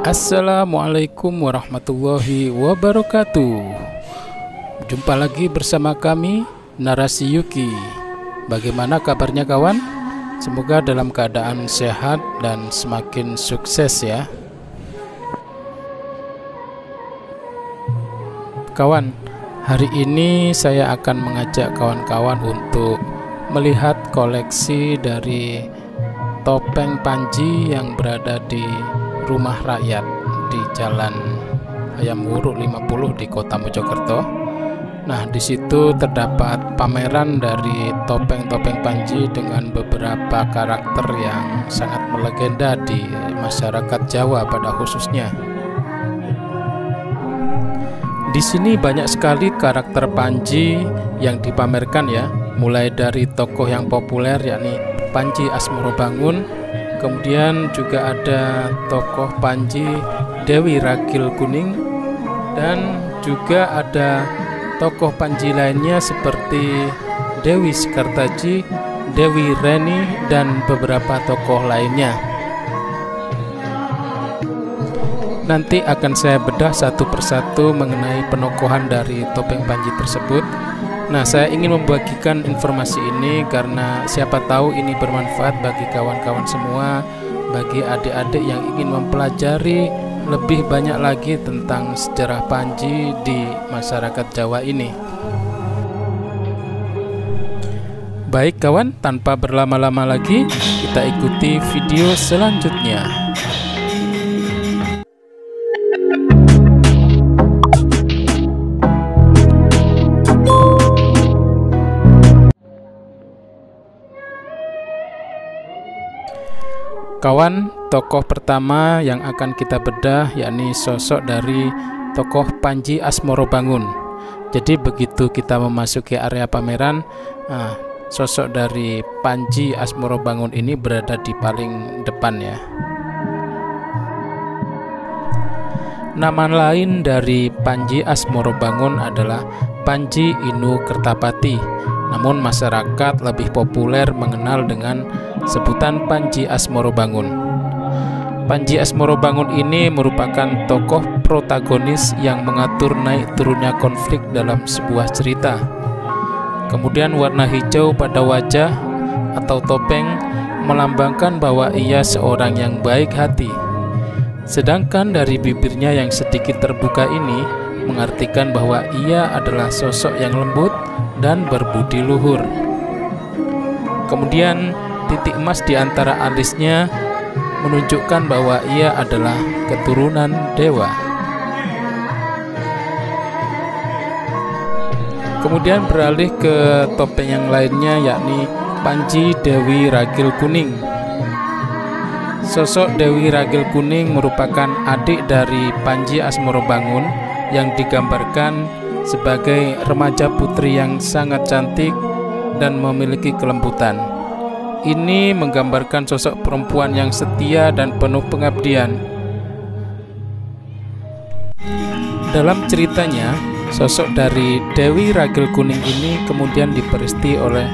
Assalamualaikum warahmatullahi wabarakatuh. Jumpa lagi bersama kami, Narasi Yuki. Bagaimana kabarnya kawan? Semoga dalam keadaan sehat dan semakin sukses ya. Kawan, hari ini saya akan mengajak kawan-kawan untuk melihat koleksi dari topeng Panji yang berada di rumah rakyat di Jalan Hayam Wuruk 50 di Kota Mojokerto. Nah, di situ terdapat pameran dari topeng-topeng Panji dengan beberapa karakter yang sangat melegenda di masyarakat Jawa pada khususnya. Di sini banyak sekali karakter Panji yang dipamerkan ya, mulai dari tokoh yang populer yakni Panji Asmorobangun, kemudian juga ada tokoh Panji Dewi Ragil Kuning, dan juga ada tokoh Panji lainnya seperti Dewi Sekartaji, Dewi Reni, dan beberapa tokoh lainnya. Nanti akan saya bedah satu persatu mengenai penokohan dari topeng Panji tersebut. Nah, saya ingin membagikan informasi ini karena siapa tahu ini bermanfaat bagi kawan-kawan semua, bagi adik-adik yang ingin mempelajari lebih banyak lagi tentang sejarah Panji di masyarakat Jawa ini. Baik kawan, tanpa berlama-lama lagi, kita ikuti video selanjutnya. Kawan, tokoh pertama yang akan kita bedah yakni sosok dari tokoh Panji Asmorobangun. Jadi begitu kita memasuki area pameran, sosok dari Panji Asmorobangun ini berada di paling depan ya. Nama lain dari Panji Asmorobangun adalah Panji Inu Kertapati. Namun masyarakat lebih populer mengenal dengan sebutan Panji Asmorobangun. Panji Asmorobangun ini merupakan tokoh protagonis yang mengatur naik turunnya konflik dalam sebuah cerita. Kemudian warna hijau pada wajah atau topeng melambangkan bahwa ia seorang yang baik hati. Sedangkan dari bibirnya yang sedikit terbuka ini mengartikan bahwa ia adalah sosok yang lembut dan berbudi luhur. Kemudian titik emas di antara alisnya menunjukkan bahwa ia adalah keturunan dewa. Kemudian beralih ke topeng yang lainnya yakni Panji Dewi Ragil Kuning. Sosok Dewi Ragil Kuning merupakan adik dari Panji Asmorobangun yang digambarkan sebagai remaja putri yang sangat cantik dan memiliki kelembutan. Ini menggambarkan sosok perempuan yang setia dan penuh pengabdian. Dalam ceritanya, sosok dari Dewi Ragil Kuning ini kemudian diperisti oleh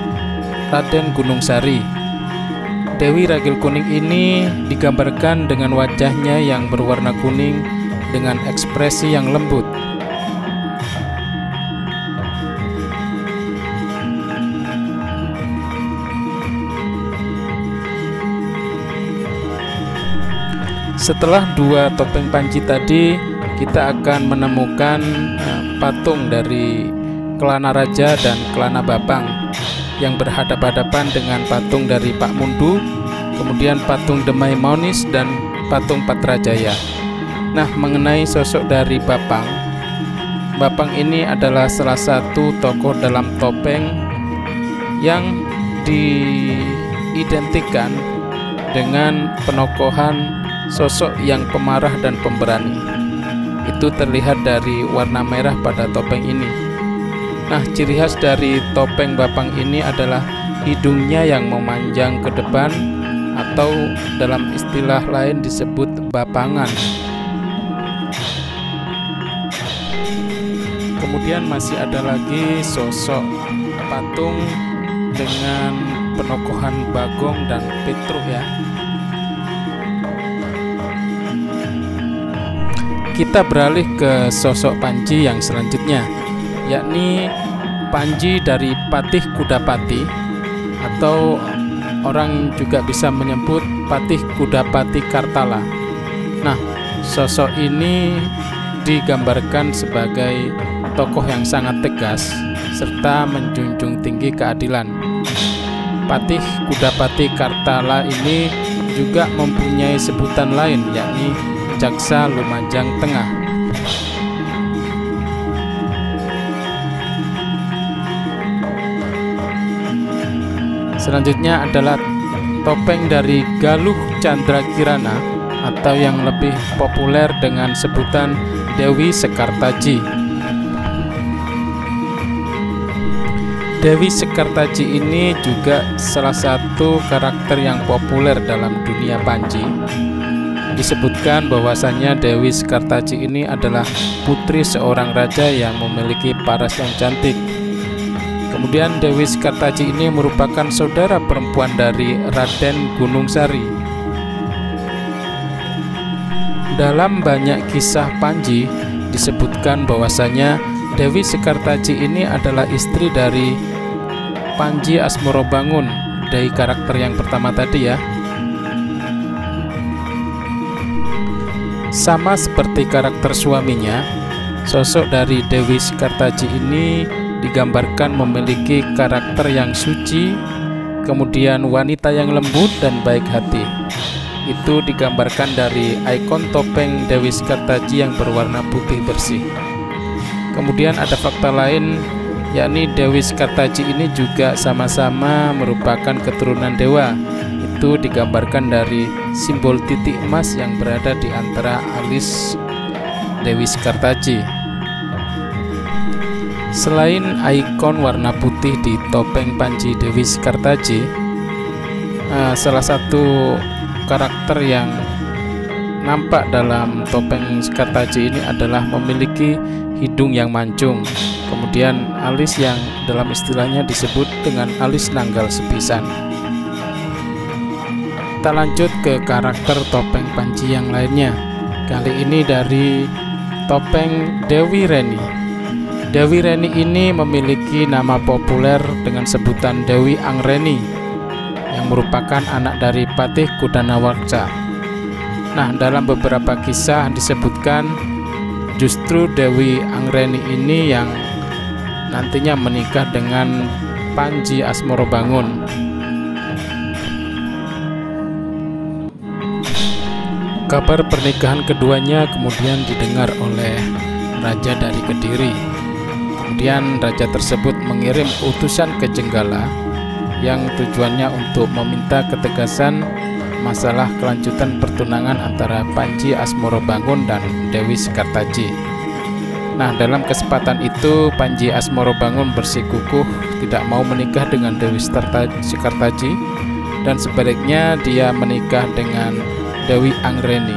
Raden Gunungsari. Dewi Ragil Kuning ini digambarkan dengan wajahnya yang berwarna kuning dengan ekspresi yang lembut. Setelah dua topeng Panji tadi, kita akan menemukan patung dari Kelana Raja dan Kelana Babang yang berhadapan-hadapan dengan patung dari Pak Mundu, kemudian patung Demai Maunis dan patung Patrajaya. Nah, mengenai sosok dari Bapang, Bapang ini adalah salah satu tokoh dalam topeng yang diidentikan dengan penokohan sosok yang pemarah dan pemberani. Itu terlihat dari warna merah pada topeng ini. Nah, ciri khas dari topeng Bapang ini adalah hidungnya yang memanjang ke depan atau dalam istilah lain disebut bapangan. Kemudian masih ada lagi sosok patung dengan penokohan Bagong dan Petruk ya. Kita beralih ke sosok Panji yang selanjutnya, yakni Panji dari Patih Kudapati, atau orang juga bisa menyebut Patih Kudapati Kartala. Nah, sosok ini digambarkan sebagai tokoh yang sangat tegas serta menjunjung tinggi keadilan. Patih Kudapati Kartala ini juga mempunyai sebutan lain, yakni Jaksa Lumajang Tengah. Selanjutnya adalah topeng dari Galuh Chandra Kirana, atau yang lebih populer dengan sebutan Dewi Sekartaji. Dewi Sekartaji ini juga salah satu karakter yang populer dalam dunia Panji. Disebutkan bahwasannya Dewi Sekartaji ini adalah putri seorang raja yang memiliki paras yang cantik. Kemudian Dewi Sekartaji ini merupakan saudara perempuan dari Raden Gunungsari. Dalam banyak kisah Panji disebutkan bahwasanya Dewi Sekartaji ini adalah istri dari Panji Asmorobangun, dari karakter yang pertama tadi ya. Sama seperti karakter suaminya, sosok dari Dewi Sekartaji ini digambarkan memiliki karakter yang suci, kemudian wanita yang lembut dan baik hati. Itu digambarkan dari ikon topeng Dewi Sekartaji yang berwarna putih bersih. Kemudian ada fakta lain, yakni Dewi Sekartaji ini juga sama-sama merupakan keturunan dewa. Itu digambarkan dari simbol titik emas yang berada di antara alis Dewi Sekartaji. Selain ikon warna putih di topeng Panji Dewi Sekartaji, salah satu karakter yang nampak dalam topeng Sekartaji ini adalah memiliki hidung yang mancung, kemudian alis yang dalam istilahnya disebut dengan alis nanggal sepisan. Kita lanjut ke karakter topeng Panji yang lainnya. Kali ini dari topeng Dewi Reni. Dewi Reni ini memiliki nama populer dengan sebutan Dewi Angreni, yang merupakan anak dari Patih Kudanawarca. Nah, dalam beberapa kisah disebutkan justru Dewi Angreni ini yang nantinya menikah dengan Panji Asmorobangun. Kabar pernikahan keduanya kemudian didengar oleh raja dari Kediri. Kemudian raja tersebut mengirim utusan ke Jenggala yang tujuannya untuk meminta ketegasan masalah kelanjutan pertunangan antara Panji Asmorobangun dan Dewi Sekartaji. Nah, dalam kesempatan itu Panji Asmorobangun bersikukuh tidak mau menikah dengan Dewi Sekartaji, dan sebaliknya dia menikah dengan Dewi Angreni.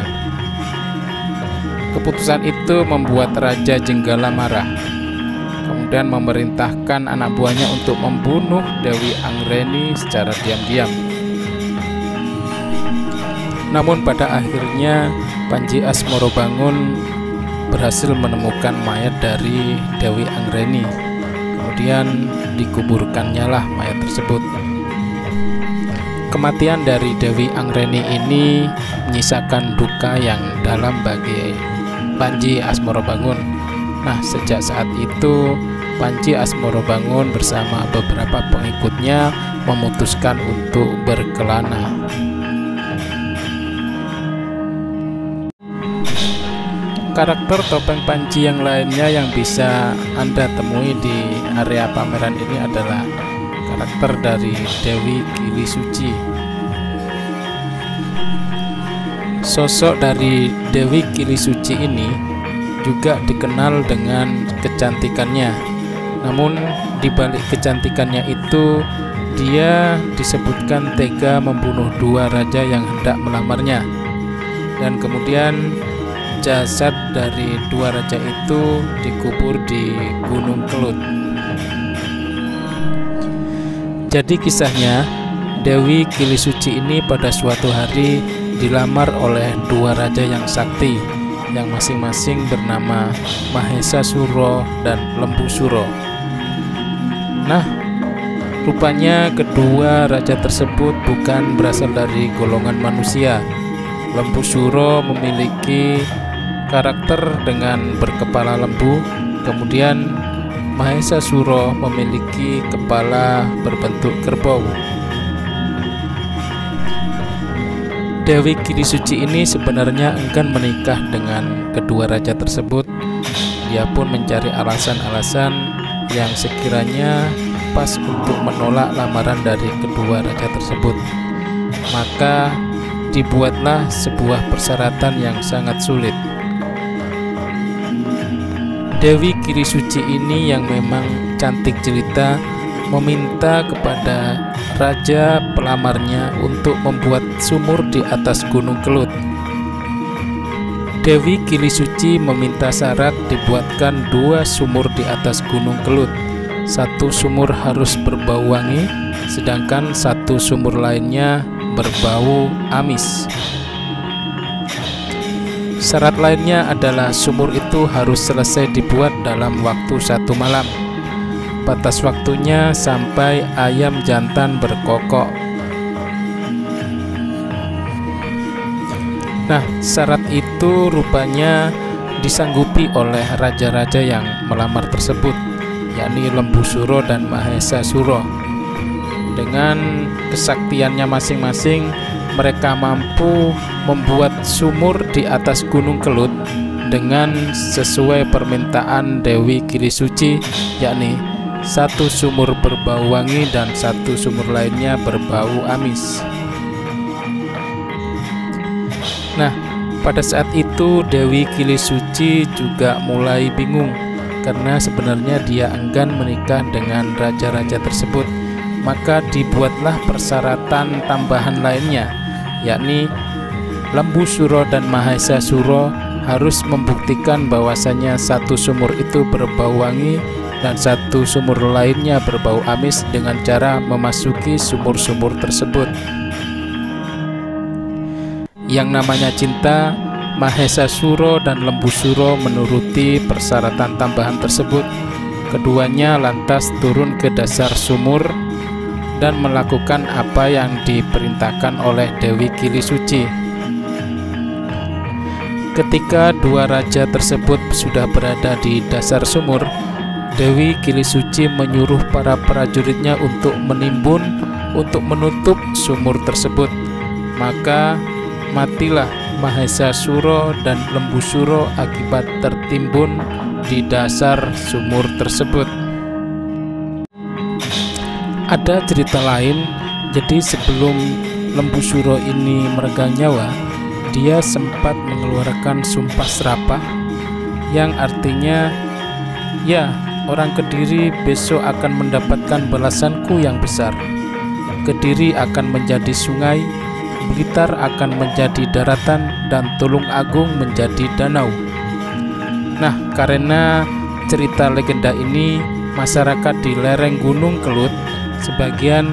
Keputusan itu membuat Raja Jenggala marah, kemudian memerintahkan anak buahnya untuk membunuh Dewi Angreni secara diam-diam. Namun pada akhirnya Panji Asmorobangun berhasil menemukan mayat dari Dewi Angreni. Kemudian dikuburkannya lah mayat tersebut. Kematian dari Dewi Angreni ini menyisakan duka yang dalam bagi Panji Asmorobangun. Nah, sejak saat itu Panji Asmorobangun bersama beberapa pengikutnya memutuskan untuk berkelana. Karakter topeng Panji yang lainnya yang bisa Anda temui di area pameran ini adalah karakter dari Dewi Kili Suci. Sosok dari Dewi Kili Suci ini juga dikenal dengan kecantikannya. Namun di balik kecantikannya itu, dia disebutkan tega membunuh dua raja yang hendak melamarnya. Dan kemudian jasad dari dua raja itu dikubur di Gunung Kelut. Jadi kisahnya, Dewi Kilisuci ini pada suatu hari dilamar oleh dua raja yang sakti, yang masing-masing bernama Mahesasuro dan Lembusuro. Nah, rupanya kedua raja tersebut bukan berasal dari golongan manusia. Lembusuro memiliki karakter dengan berkepala lembu, kemudian Mahesasuro memiliki kepala berbentuk kerbau. Dewi Kilisuci ini sebenarnya enggan menikah dengan kedua raja tersebut. Dia pun mencari alasan-alasan yang sekiranya pas untuk menolak lamaran dari kedua raja tersebut. Maka dibuatlah sebuah persyaratan yang sangat sulit. Dewi Kilisuci ini yang memang cantik jelita meminta kepada raja pelamarnya untuk membuat sumur di atas Gunung Kelut. Dewi Kilisuci meminta syarat dibuatkan 2 sumur di atas Gunung Kelut. 1 sumur harus berbau wangi, sedangkan 1 sumur lainnya berbau amis. Syarat lainnya adalah sumur itu harus selesai dibuat dalam waktu 1 malam. Batas waktunya sampai ayam jantan berkokok. Nah, syarat itu rupanya disanggupi oleh raja-raja yang melamar tersebut, yakni Lembusuro dan Mahesasuro. Dengan kesaktiannya masing-masing, mereka mampu membuat sumur di atas Gunung Kelut dengan sesuai permintaan Dewi Kilisuci, yakni 1 sumur berbau wangi dan 1 sumur lainnya berbau amis. Nah, pada saat itu Dewi Kilisuci juga mulai bingung, karena sebenarnya dia enggan menikah dengan raja-raja tersebut. Maka dibuatlah persyaratan tambahan lainnya, yakni Lembusuro dan Mahesasuro harus membuktikan bahwasanya 1 sumur itu berbau wangi dan 1 sumur lainnya berbau amis dengan cara memasuki sumur-sumur tersebut. Yang namanya cinta, Mahesasuro dan Lembusuro menuruti persyaratan tambahan tersebut. Keduanya lantas turun ke dasar sumur dan melakukan apa yang diperintahkan oleh Dewi Kilisuci. Ketika 2 raja tersebut sudah berada di dasar sumur, Dewi Kilisuci menyuruh para prajuritnya untuk menimbun untuk menutup sumur tersebut. Maka matilah Mahesasuro dan Lembusuro akibat tertimbun di dasar sumur tersebut. Ada cerita lain, jadi sebelum Lembusuro ini meregang nyawa, dia sempat mengeluarkan sumpah serapah yang artinya, ya, orang Kediri besok akan mendapatkan balasanku yang besar. Kediri akan menjadi sungai, Blitar akan menjadi daratan, dan Tulung Agung menjadi danau. Nah, karena cerita legenda ini, masyarakat di lereng Gunung Kelut sebagian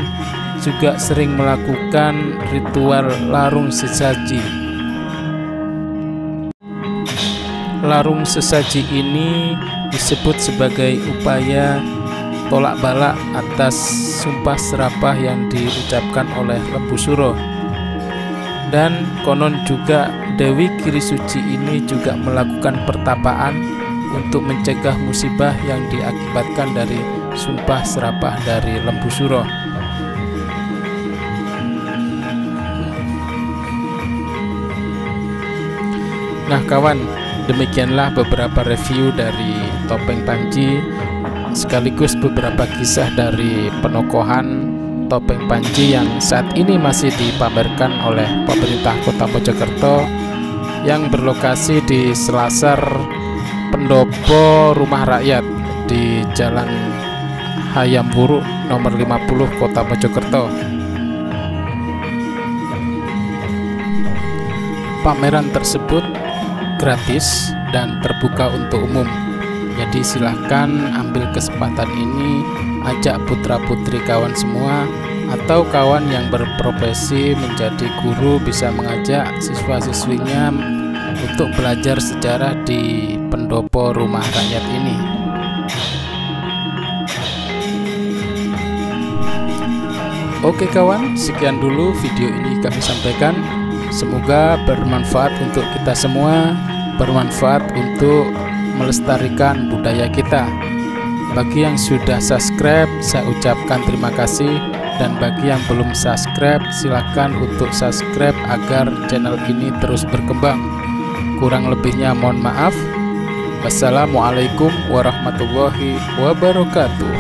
juga sering melakukan ritual larung sesaji. Larung sesaji ini disebut sebagai upaya tolak balak atas sumpah serapah yang diucapkan oleh Lembusuro. Dan konon juga Dewi Kilisuci ini juga melakukan pertapaan untuk mencegah musibah yang diakibatkan dari sumpah serapah dari Lembusuro. Nah kawan, demikianlah beberapa review dari Topeng Panji, sekaligus beberapa kisah dari penokohan Topeng Panji yang saat ini masih dipamerkan oleh pemerintah Kota Mojokerto yang berlokasi di Selasar Pendopo Rumah Rakyat di Jalan Hayam Wuruk nomor 50 Kota Mojokerto. Pameran tersebut gratis dan terbuka untuk umum. Jadi silahkan ambil kesempatan ini, ajak putra-putri kawan semua atau kawan yang berprofesi menjadi guru bisa mengajak siswa-siswinya untuk belajar sejarah di pendopo rumah rakyat ini. Oke kawan, sekian dulu video ini kami sampaikan. Semoga bermanfaat untuk kita semua, bermanfaat untuk melestarikan budaya kita. Bagi yang sudah subscribe, saya ucapkan terima kasih. Dan bagi yang belum subscribe, silakan untuk subscribe agar channel ini terus berkembang. Kurang lebihnya mohon maaf. Wassalamualaikum warahmatullahi wabarakatuh.